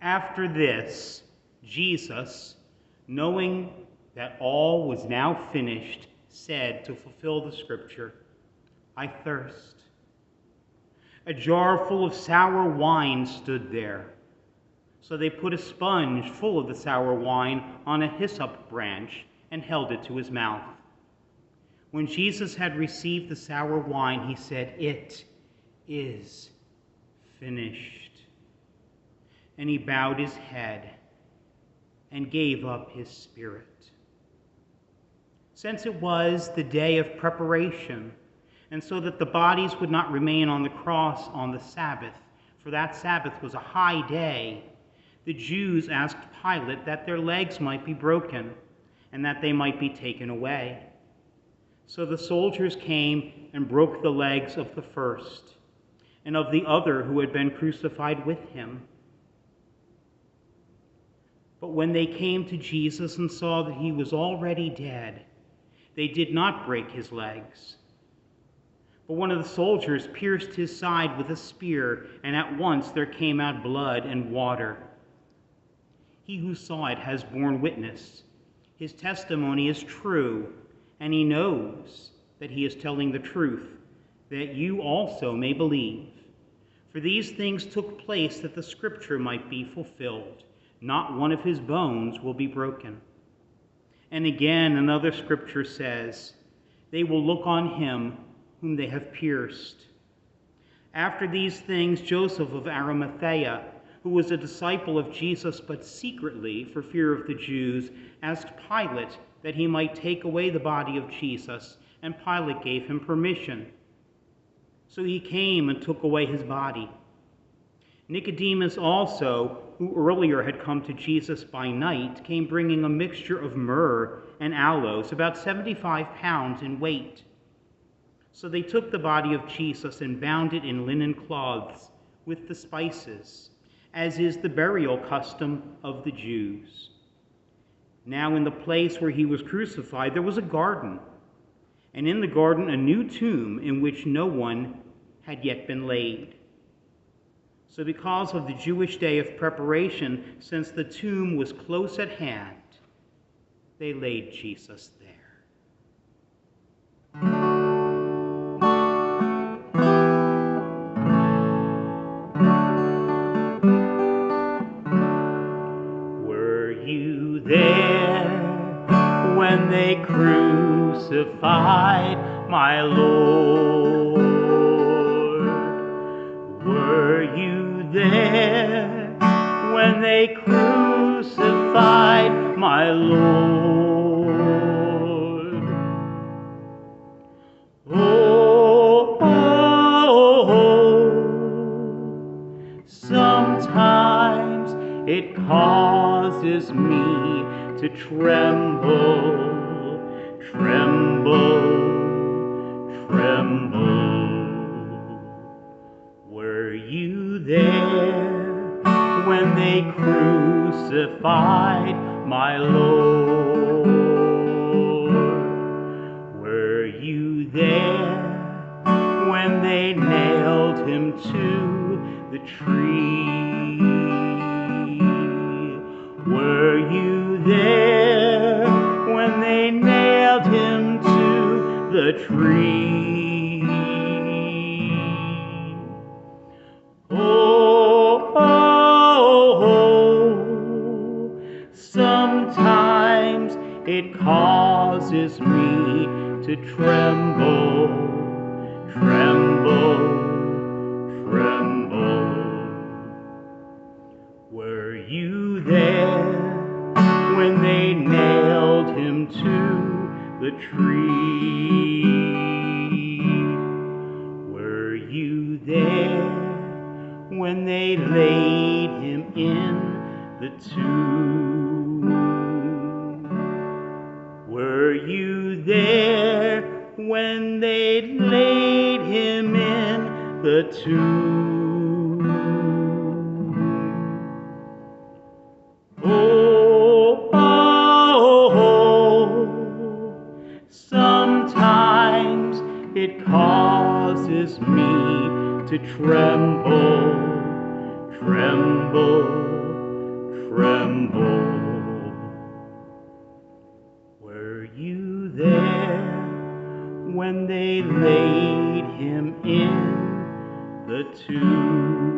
After this, Jesus, knowing that all was now finished, said to fulfill the scripture, "I thirst." A jar full of sour wine stood there. So they put a sponge full of the sour wine on a hyssop branch and held it to his mouth. When Jesus had received the sour wine, he said, "It is finished." And he bowed his head and gave up his spirit. Since it was the day of preparation, and so that the bodies would not remain on the cross on the Sabbath, for that Sabbath was a high day, the Jews asked Pilate that their legs might be broken and that they might be taken away. So the soldiers came and broke the legs of the first and of the other who had been crucified with him. But when they came to Jesus and saw that he was already dead, they did not break his legs. But one of the soldiers pierced his side with a spear, and at once there came out blood and water. He who saw it has borne witness. His testimony is true, and he knows that he is telling the truth, that you also may believe. For these things took place that the scripture might be fulfilled. Not one of his bones will be broken. And again, another scripture says, "They will look on him whom they have pierced." After these things, Joseph of Arimathea, who was a disciple of Jesus, but secretly, for fear of the Jews, asked Pilate that he might take away the body of Jesus, and Pilate gave him permission. So he came and took away his body. Nicodemus also, who earlier had come to Jesus by night, came bringing a mixture of myrrh and aloes, about 75 pounds in weight. So they took the body of Jesus and bound it in linen cloths with the spices, as is the burial custom of the Jews. Now in the place where he was crucified there was a garden, and in the garden a new tomb in which no one had yet been laid. So because of the Jewish day of preparation, since the tomb was close at hand, they laid Jesus there. Were you there when they crucified my Lord? Were you there when they crucified my Lord? Oh, oh, oh, sometimes it causes me to tremble, tremble, tremble. Were you there when they crucified my Lord? Were you there when they nailed him to the tree? Were you there when they nailed him to the tree? Oh, oh, oh, sometimes it causes me to tremble, tremble, tremble. Were you there when they nailed him to the tree? Were you there when they laid him in the tomb? Were you there when they laid him in the tomb? Oh, oh, oh, sometimes it causes me to tremble, tremble, when they laid him in the tomb.